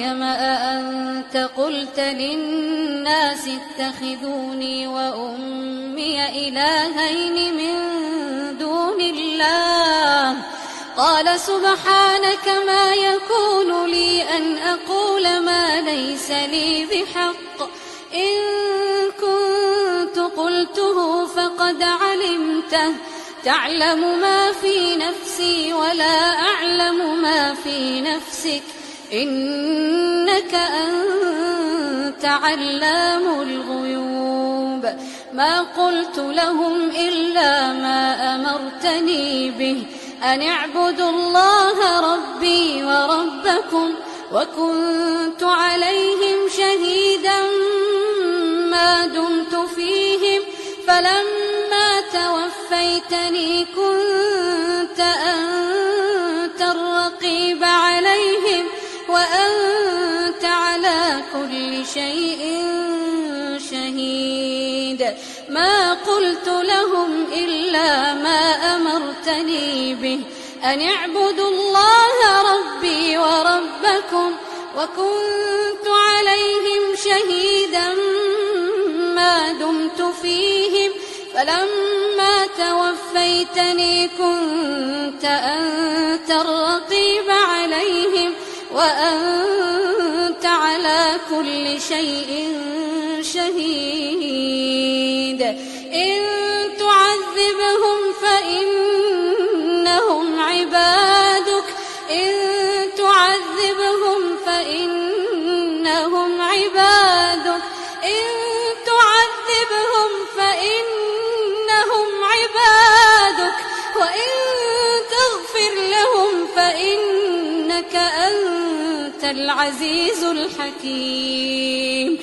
مريم أأنت قلت للناس اتخذوني وأمي إلهين من دون الله قال سبحانك ما يكون لي أن أقول ما ليس لي بحق إن كنت قلته فقد علمته تعلم ما في نفسي ولا أعلم ما في نفسك إنك أنت علام الغيوب ما قلت لهم إلا ما أمرتني به أن اعبدوا الله ربي وربكم وكنت عليهم شهيدا ما دمت فيهم فلما توفيتني كنت أنت الرقيب عليهم وأنت على كل شيء شهيد ما قلت لهم إلا ما أمرتني به أن اعبدوا الله ربي وربكم وكنت عليهم شهيدا ما دمت فيهم فلما توفيتني كنت أنت الرقيب عليهم وأنت على كل شيء شهيد إن تعذبهم فإنهم عبادك إن تعذبهم فإنهم عبادك إن تعذبهم فإنهم عبادك وإن تغفر لهم فإنك أنت العزيز الحكيم